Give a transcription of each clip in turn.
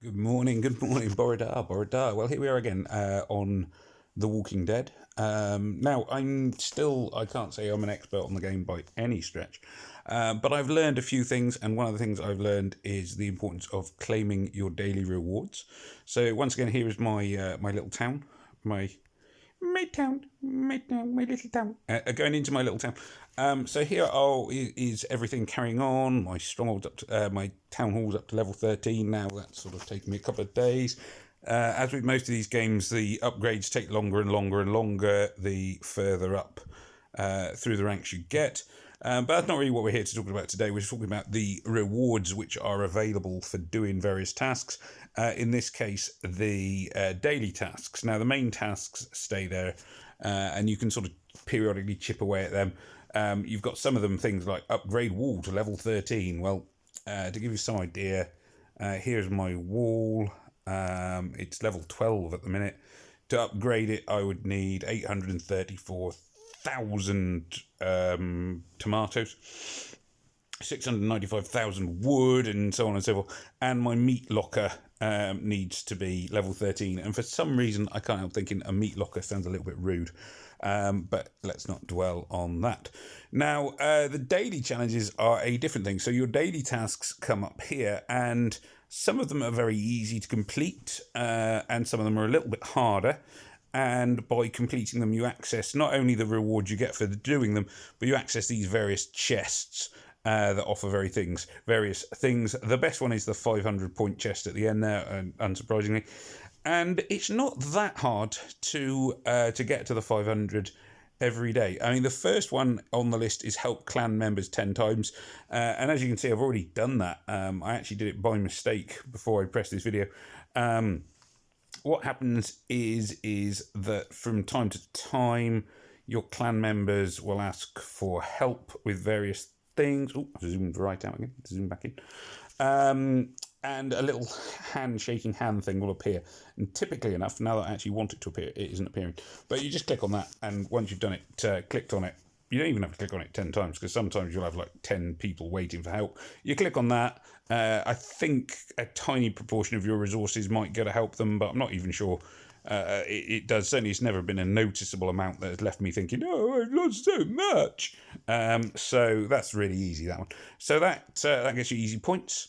Good morning, Borodar, Borodar. Well, here we are again on The Walking Dead. Now, I can't say I'm an expert on the game by any stretch, but I've learned a few things, and one of the things I've learned is the importance of claiming your daily rewards. So, once again, here is my little town, my little town. Going into my little town. So here is everything carrying on. My strongholds up to, my town hall's up to level 13 now. That's sort of taken me a couple of days. As with most of these games, the upgrades take longer and longer and longer the further up through the ranks you get. But that's not really what we're here to talk about today. We're talking about the rewards which are available for doing various tasks. In this case, the daily tasks. Now, the main tasks stay there, and you can sort of periodically chip away at them. You've got some of them things like upgrade wall to level 13. Well, to give you some idea, here's my wall. It's level 12 at the minute. To upgrade it, I would need 834,000 tomatoes, 695,000 wood, and so on and so forth. And my meat locker needs to be level 13. And for some reason, I can't help thinking a meat locker sounds a little bit rude. But let's not dwell on that. Now, the daily challenges are a different thing. So your daily tasks come up here, and some of them are very easy to complete, and some of them are a little bit harder. And by completing them, you access not only the rewards you get for doing them, but you access these various chests that offer various things. The best one is the 500-point chest at the end there, unsurprisingly. And it's not that hard to get to the 500 every day. I mean, the first one on the list is help clan members 10 times. And as you can see, I've already done that. I actually did it by mistake before I pressed this video. What happens is that from time to time, your clan members will ask for help with various things. Oh, I've zoomed right out again. Zoom back in. And a little shaking hand thing will appear. And typically enough, now that I actually want it to appear, it isn't appearing. But you just click on that, and once you've done it, clicked on it, you don't even have to click on it 10 times, because sometimes you'll have like 10 people waiting for help. You click on that. I think a tiny proportion of your resources might go to help them, but I'm not even sure. It does. Certainly, it's never been a noticeable amount that has left me thinking, oh, I've lost so much. So that's really easy, that one. So that gets you easy points.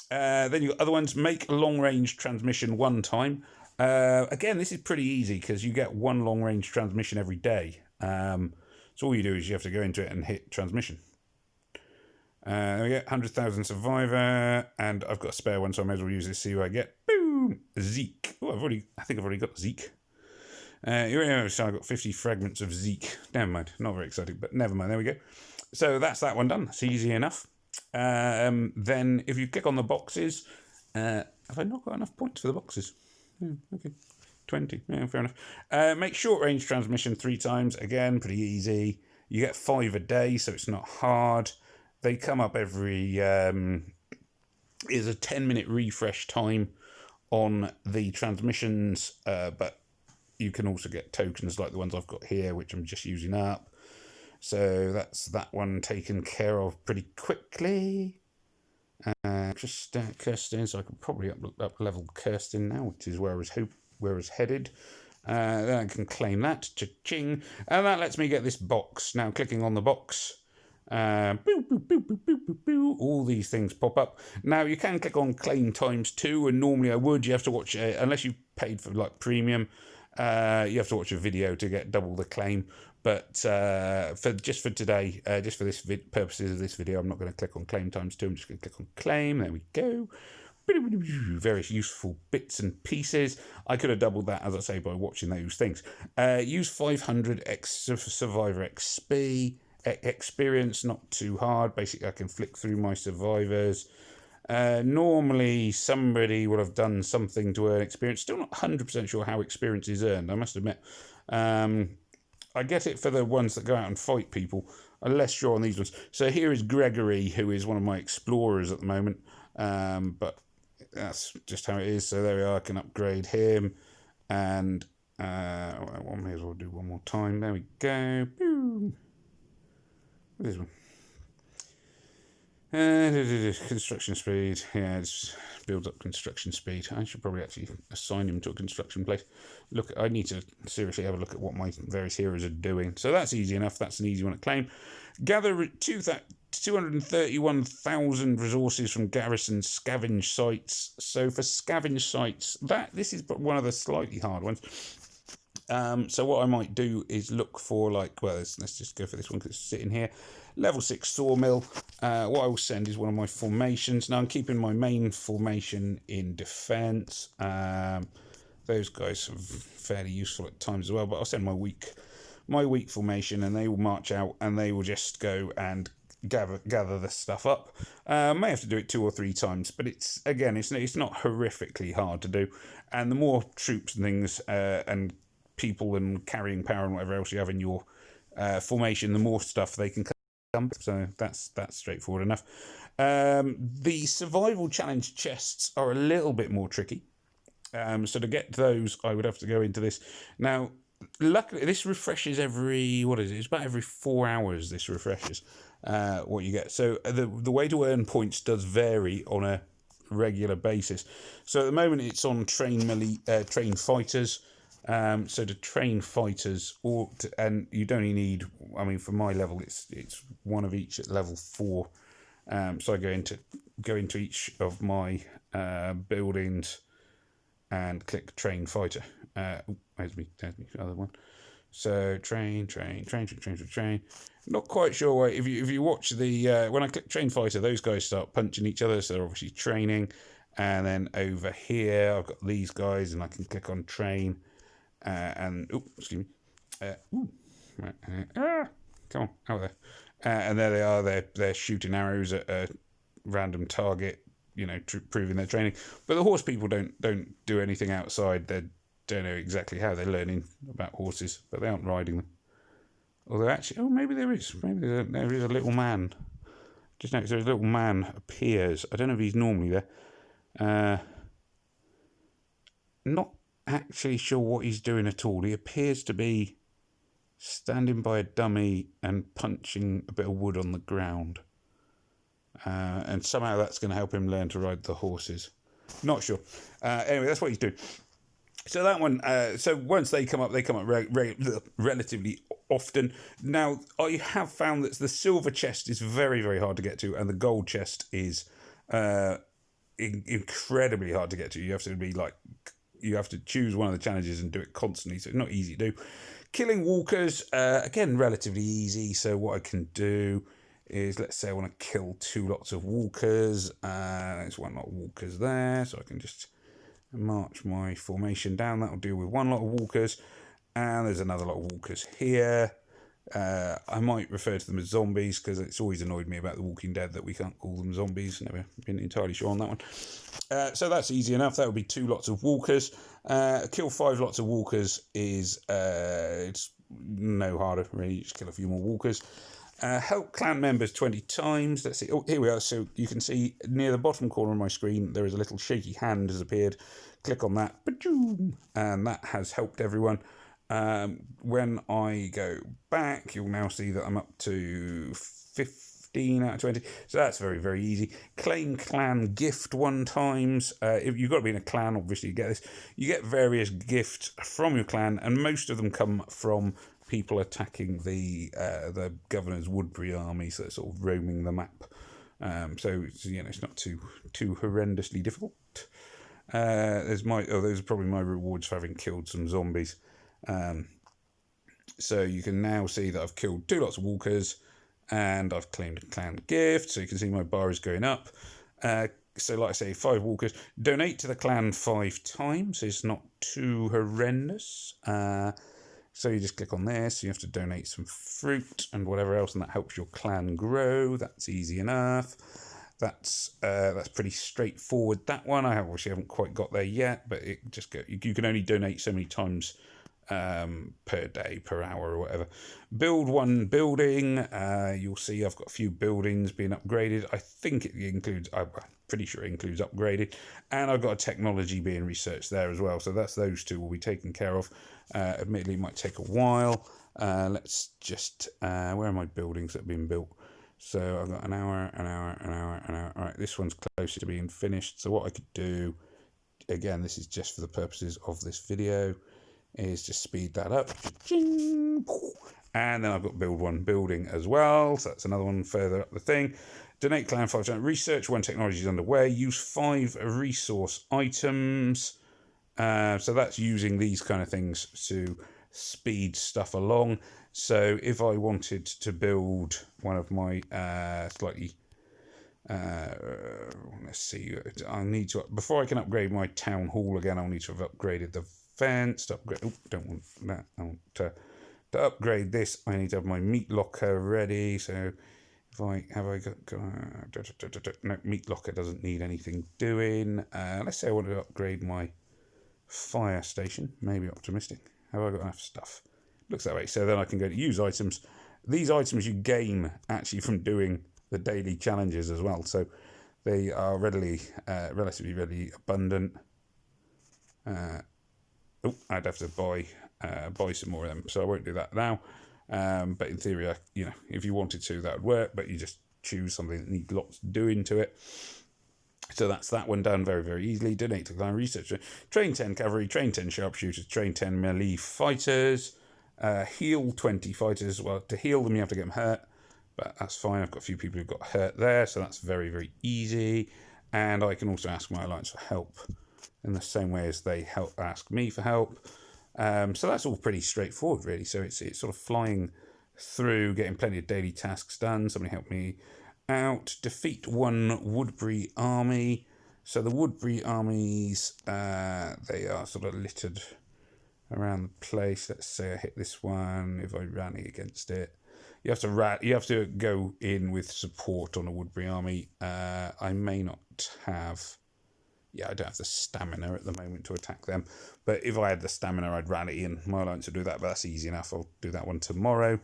Then you've got other ones. Make long range transmission one time. Again, this is pretty easy because you get one long range transmission every day. So all you do is you have to go into it and hit transmission. There we go, 100,000 survivor, and I've got a spare one, so I may as well use this. See what I get. Boom, Zeke. Oh, I think I've already got Zeke. So I've got 50 fragments of Zeke. Never mind, not very exciting, but never mind. There we go. So that's that one done. It's easy enough. Then if you click on the boxes, have I not got enough points for the boxes? Okay. 20. Yeah, fair enough. Make short range transmission 3 times. Again, pretty easy. You get 5 a day, so it's not hard. They come up every. Is a 10-minute refresh time on the transmissions, but you can also get tokens like the ones I've got here, which I'm just using up. So that's that one taken care of pretty quickly. Just Kirsten, so I could probably up level Kirsten now, which is where I was headed. Then I can claim that. Cha-ching. And that lets me get this box. Now, clicking on the box, boo, boo, boo, boo, boo, boo, boo, all these things pop up. Now, you can click on claim times 2, and normally I would. You have to watch, unless you paid for like premium, you have to watch a video to get double the claim. But for today, just for this purposes of this video, I'm not going to click on claim times 2. I'm just going to click on claim. There we go. Various useful bits and pieces. I could have doubled that, as I say, by watching those things. Use 500 survivor XP experience, not too hard. Basically, I can flick through my survivors. Normally, somebody would have done something to earn experience. Still not 100% sure how experience is earned, I must admit. I get it for the ones that go out and fight people. I'm less sure on these ones. So here is Gregory, who is one of my explorers at the moment. But that's just how it is. So there we are. I can upgrade him. And I may as well do one more time. There we go. Boom. What is this one? Construction speed. Yeah, it's builds up construction speed. I should probably actually assign him to a construction place. Look, I need to seriously have a look at what my various heroes are doing. So that's easy enough. That's an easy one to claim. Gather 231,000 resources from garrison scavenge sites. So for scavenge sites, this is one of the slightly hard ones. So what I might do is look for let's just go for this one because it's sitting here. Level 6 sawmill. What I will send is one of my formations. Now I'm keeping my main formation in defense. Those guys are fairly useful at times as well, but I'll send my weak formation, and they will march out and they will just go and gather the stuff up. May have to do it 2 or 3 times, but it's not horrifically hard to do. And the more troops and things and people and carrying power and whatever else you have in your formation, the more stuff they can come. So that's straightforward enough. The survival challenge chests are a little bit more tricky. So to get those, I would have to go into this. Now, luckily, this refreshes it's about every 4 hours this refreshes what you get. So the way to earn points does vary on a regular basis. So at the moment, it's on train fighters. So to train fighters, and you'd only need, for my level, it's one of each at level 4. So I go into each of my buildings and click train fighter. There's me, other one. So train. Not quite sure why. If you watch the when I click train fighter, those guys start punching each other, so they're obviously training. And then over here, I've got these guys, and I can click on train. Excuse me. Come on, out there. And there they are. They're shooting arrows at a random target. Proving their training. But the horse people don't do anything outside. They don't know exactly how they're learning about horses, but they aren't riding them. Although actually, maybe there is. Maybe there is a little man. Just notice there's a little man appears. I don't know if he's normally there. Not actually sure what he's doing at all. He appears to be standing by a dummy and punching a bit of wood on the ground. And somehow that's going to help him learn to ride the horses. Not sure. Anyway, that's what he's doing. So that one. So once they come up relatively often. Now, I have found that the silver chest is very, very hard to get to, and the gold chest is incredibly hard to get to. You have to choose one of the challenges and do it constantly, so it's not easy to do. Killing walkers, again, relatively easy. So what I can do is, let's say I want to kill 2 lots of walkers. There's 1 lot of walkers there, so I can just march my formation down. That'll deal with 1 lot of walkers. And there's another lot of walkers here. I might refer to them as zombies, because it's always annoyed me about The Walking Dead that we can't call them zombies. Never been entirely sure on that one. So that's easy enough. That would be 2 lots of walkers. Kill 5 lots of walkers is it's no harder, really. Just kill a few more walkers. Help clan members 20 times. Let's see. Oh, here we are. So you can see near the bottom corner of my screen, there is a little shaky hand has appeared. Click on that. And that has helped everyone. When I go back, you'll now see that I'm up to 15 out of 20. So that's very, very easy. Claim clan gift 1 times. If you've got to be in a clan, obviously you get this. You get various gifts from your clan, and most of them come from people attacking the Governor's Woodbury army, so it's sort of roaming the map. So it's not too horrendously difficult. Those are probably my rewards for having killed some zombies. So you can now see that I've killed 2 lots of walkers, and I've claimed a clan gift. So you can see my bar is going up. So like I say, 5 walkers. Donate to the clan 5 times. It's not too horrendous. So you just click on this. You have to donate some fruit and whatever else, and that helps your clan grow. That's easy enough. That's pretty straightforward. That one I obviously haven't quite got there yet, but you can only donate so many times per day, per hour, or whatever. Build 1 building. You'll see I've got a few buildings being upgraded. I think it includes. I'm pretty sure it includes upgraded, and I've got a technology being researched there as well. So those 2 will be taken care of. Admittedly, it might take a while. Let's just. Where are my buildings that have been built? So I've got an hour, an hour, an hour, an hour. All right, this one's closer to being finished. So what I could do, again, this is just for the purposes of this video, is just speed that up. And then I've got build one building as well. So that's another one further up the thing. Donate clan 5%. Research 1 technology is underway. Use 5 resource items. So that's using these kind of things to speed stuff along. So if I wanted to build one of my let's see, I need to, before I can upgrade my town hall again, I'll need to have upgraded the fence. Don't want that. I want to upgrade this. I need to have my meat locker ready. So if I no, meat locker doesn't need anything doing. Let's say I want to upgrade my fire station. Maybe optimistic. Have I got enough stuff? Looks that way. So then I can go to use items. These items you gain actually from doing the daily challenges as well. So they are relatively readily abundant. I'd have to buy some more of them, so I won't do that now. But in theory, if you wanted to, that would work. But you just choose something that needs lots doing to it. So that's that one done very, very easily. Donate to clan research. Train 10 cavalry, train 10 sharpshooters, train 10 melee fighters, heal 20 fighters. Well, to heal them, you have to get them hurt, but that's fine. I've got a few people who've got hurt there, so that's very, very easy. And I can also ask my alliance for help in the same way as they ask me for help. So that's all pretty straightforward, really. So it's sort of flying through, getting plenty of daily tasks done. Somebody help me out. Defeat 1 Woodbury army. So the Woodbury armies, they are sort of littered around the place. Let's say I hit this one. If I rally against it, you have to go in with support on a Woodbury army. I may not have. Yeah, I don't have the stamina at the moment to attack them. But if I had the stamina, I'd rally in. My alliance would do that, but that's easy enough. I'll do that one tomorrow.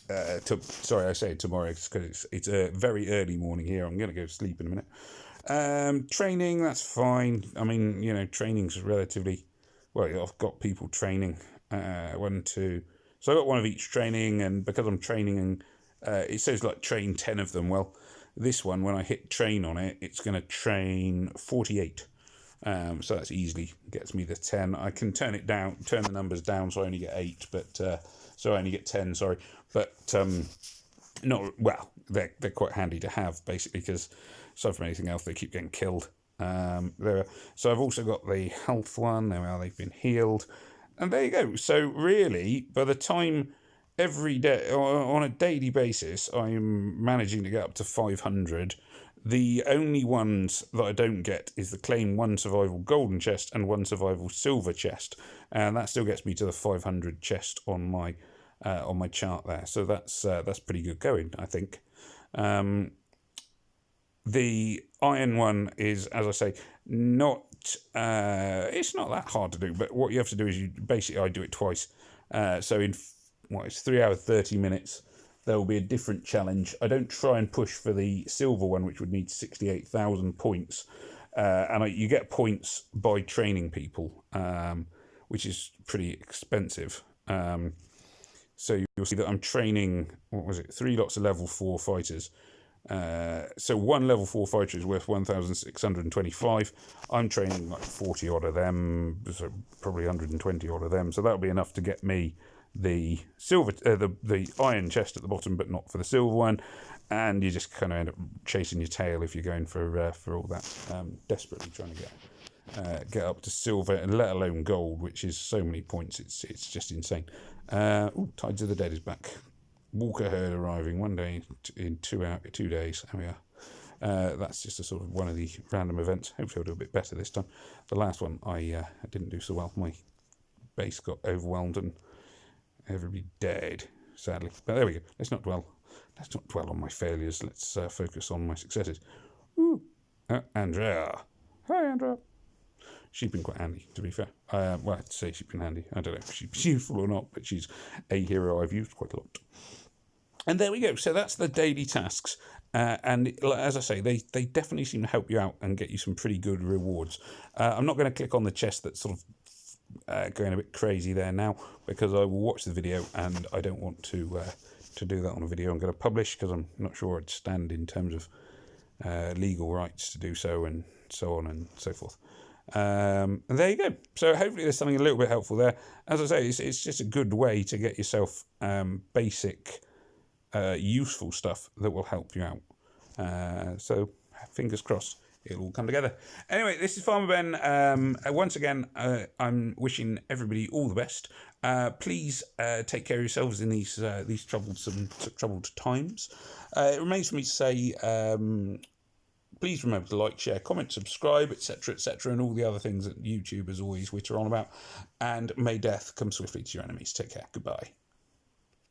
Sorry, I say tomorrow because it's a very early morning here. I'm going to go to sleep in a minute. Training, that's fine. I mean, training's relatively... Well, I've got people training. 1, 2... So I've got one of each training, and because I'm training, and it says like train 10 of them. Well, this one, when I hit train on it, it's going to train 48. So that's easily gets me the 10. I can turn the numbers down, so I only get 8, but so I only get 10. Sorry, but not well. They're quite handy to have basically because aside from anything else, they keep getting killed. So I've also got the health one. Now they've been healed, and there you go. So really, by the time every day on a daily basis, I'm managing to get up to 500. The only ones that I don't get is the claim 1 survival golden chest and 1 survival silver chest, and that still gets me to the 500 chest on my chart there. So that's pretty good going, I think. The iron one is, as I say, not it's not that hard to do, but what you have to do is I do it twice. So in it's 3 hours 30 minutes. There will be a different challenge. I don't try and push for the silver one, which would need 68,000 points, and you get points by training people, which is pretty expensive. So you'll see that I'm training. 3 lots of level 4 fighters. So 1 level 4 fighter is worth 1,625. I'm training like 40 odd of them, so probably 120 odd of them. So that'll be enough to get me the silver, the iron chest at the bottom, but not for the silver one. And you just kind of end up chasing your tail if you're going for all that, desperately trying to get up to silver, and let alone gold, which is so many points. It's just insane. Tides of the Dead is back. Walker herd arriving one day in 2 days. There we are. That's just a sort of one of the random events. Hopefully I'll do a bit better this time. The last one I didn't do so well. My base got overwhelmed and everybody died, sadly. But there we go. Let's not dwell on my failures. Let's focus on my successes. Ooh, Andrea. Hi, Andrea. She's been quite handy, to be fair. Well, I'd say she's been handy. I don't know if she's useful or not, but she's a hero I've used quite a lot. And there we go. So that's the daily tasks. And as I say, they definitely seem to help you out and get you some pretty good rewards. I'm not going to click on the chest that's sort of going a bit crazy there now, because I will watch the video and I don't want to to do that on a video I'm going to publish, because I'm not sure I'd stand in terms of legal rights to do so, and so on and so forth. And there you go. So hopefully there's something a little bit helpful there. As I say, it's just a good way to get yourself basic, useful stuff that will help you out. So fingers crossed it'll all come together. Anyway, this is Farmer Ben. Once again, I'm wishing everybody all the best. Please take care of yourselves in these troubled times. It remains for me to say, please remember to like, share, comment, subscribe, etc., and all the other things that YouTubers always witter on about. And may death come swiftly to your enemies. Take care. Goodbye.